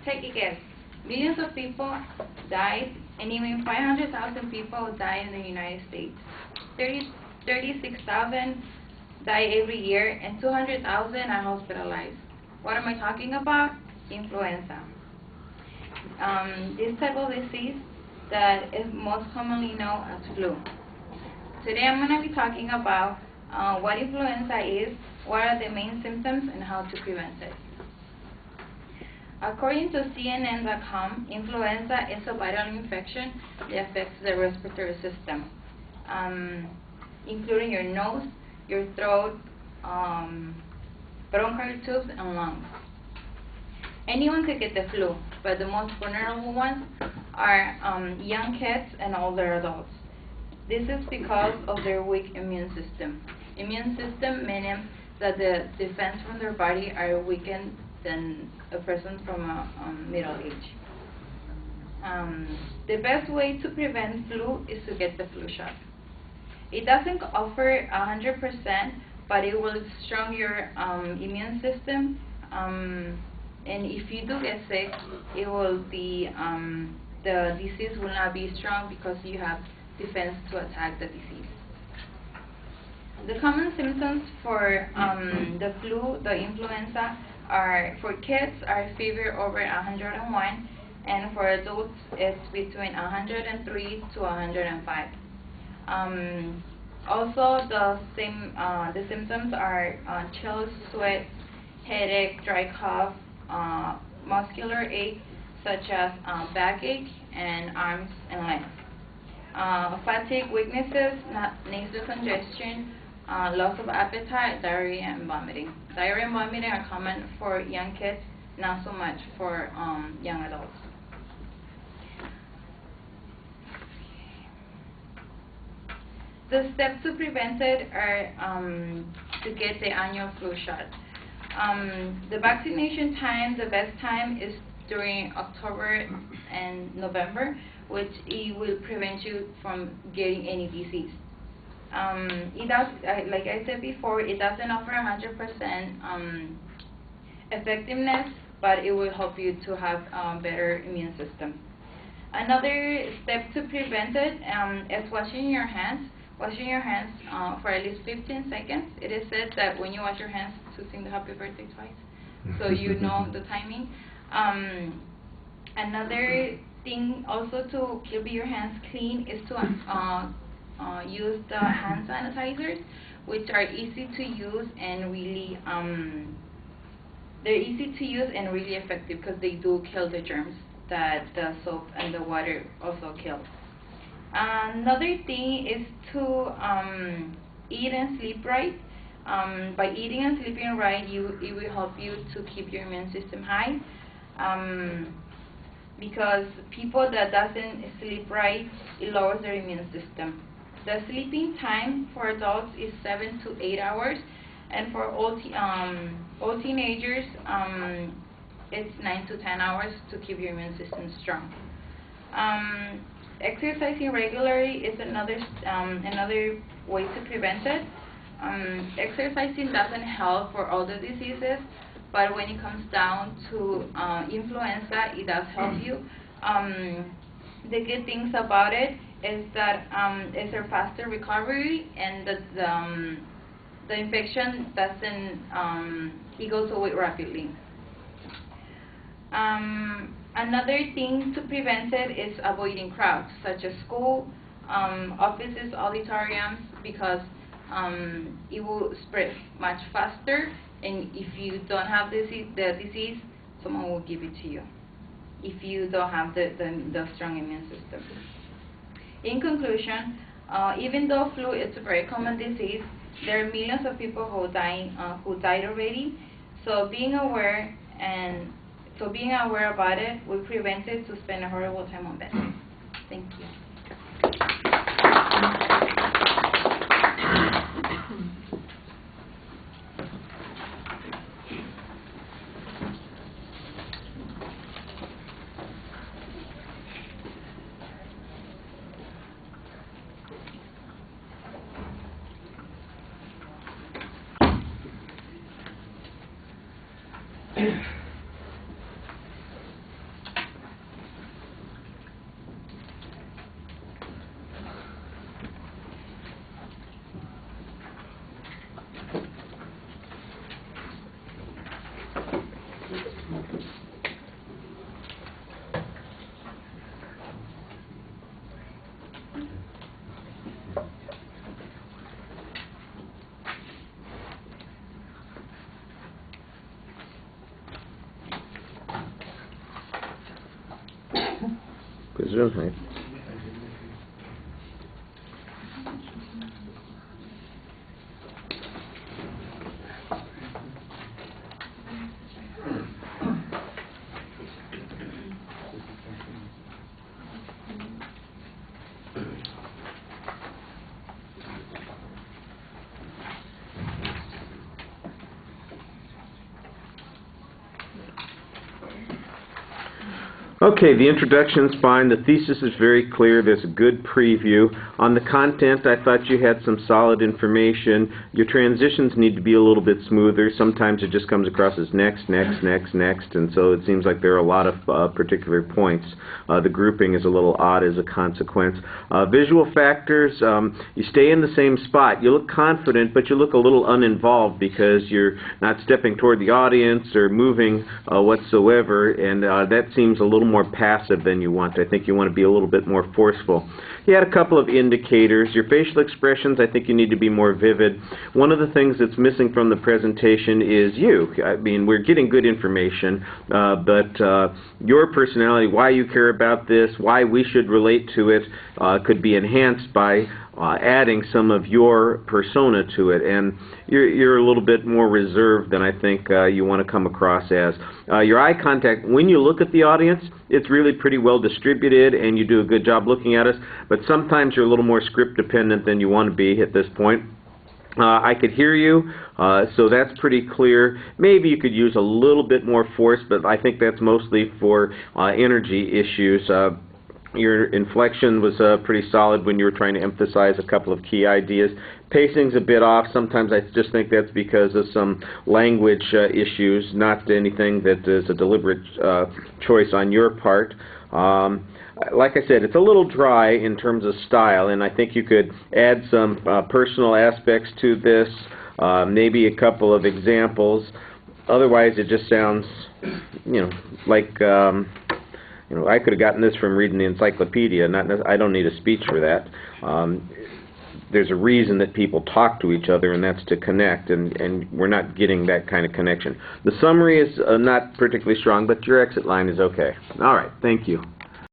Take a guess. Millions of people died, and even 500,000 people died in the United States. 36,000 die every year, and 200,000 are hospitalized. What am I talking about? Influenza. This type of disease that is most commonly known as flu. Today I'm going to be talking about what influenza is, what are the main symptoms, and how to prevent it. According to CNN.com, influenza is a viral infection that affects the respiratory system, including your nose, your throat, bronchial tubes, and lungs. Anyone could get the flu, but the most vulnerable ones are young kids and older adults. This is because of their weak immune system. Immune system meaning that the defense from their body are weakened than a person from a middle age. The best way to prevent flu is to get the flu shot. It doesn't offer 100%, but it will strengthen your immune system. And if you do get sick, it will be the disease will not be strong because you have defense to attack the disease. The common symptoms for the flu, the influenza, are for kids are fever over 101, and for adults it's between 103 to 105. Also, the symptoms are chills, sweat, headache, dry cough, muscular ache such as backache and arms and legs, fatigue, weaknesses, nasal congestion, loss of appetite, diarrhea, and vomiting. Diarrhea and vomiting are common for young kids, not so much for young adults. The steps to prevent it are to get the annual flu shot. The vaccination time, the best time is during October and November, which it will prevent you from getting any disease. It does, like I said before, it doesn't offer 100% effectiveness, but it will help you to have a better immune system. Another step to prevent it is washing your hands. Washing your hands for at least 15 seconds. It is said that when you wash your hands, to sing the happy birthday twice, so you know the timing. Another thing also to keep your hands clean is to use the hand sanitizers, which are easy to use and really they're easy to use and really effective because they do kill the germs that the soap and the water also kill. Another thing is to eat and sleep right. By eating and sleeping right, it will help you to keep your immune system high. Because people that doesn't sleep right, it lowers their immune system. The sleeping time for adults is 7 to 8 hours, and for all teenagers, it's 9 to 10 hours to keep your immune system strong. Exercising regularly is another way to prevent it. Exercising doesn't help for all the diseases, but when it comes down to influenza, it does help you. The good things about it is that it's a faster recovery, and the infection doesn't it goes away rapidly. Another thing to prevent it is avoiding crowds, such as school, offices, auditoriums, because it will spread much faster, and if you don't have the disease, someone will give it to you, if you don't have the strong immune system. In conclusion, even though flu is a very common disease, there are millions of people who died already, so being aware about it will prevent it to spend a horrible time on bed. Thank you. Gesundheit. Okay, the introduction's fine. The thesis is very clear. There's a good preview. On the content, I thought you had some solid information. Your transitions need to be a little bit smoother. Sometimes it just comes across as next, next, next, next, and so it seems like there are a lot of particular points. The grouping is a little odd as a consequence. Visual factors, you stay in the same spot. You look confident, but you look a little uninvolved because you're not stepping toward the audience or moving whatsoever, and that seems a little more passive than you want. I think you want to be a little bit more forceful. You had a couple of indicators. Your facial expressions, I think you need to be more vivid. One of the things that's missing from the presentation is you. I mean, we're getting good information, but your personality, why you care about this, why we should relate to it, could be enhanced by adding some of your persona to it, and you're a little bit more reserved than I think you want to come across as. Your eye contact, when you look at the audience, it's really pretty well distributed and you do a good job looking at us, but sometimes you're a little more script dependent than you want to be at this point. I could hear you, so that's pretty clear. Maybe you could use a little bit more force, but I think that's mostly for energy issues. Your inflection was pretty solid when you were trying to emphasize a couple of key ideas. Pacing's a bit off. Sometimes I just think that's because of some language issues, not anything that is a deliberate choice on your part. Like I said, it's a little dry in terms of style, and I think you could add some personal aspects to this, maybe a couple of examples. Otherwise, it just sounds, like... I could have gotten this from reading the encyclopedia. I don't need a speech for that. There's a reason that people talk to each other, and that's to connect, and we're not getting that kind of connection. The summary is not particularly strong, but your exit line is okay. All right, thank you.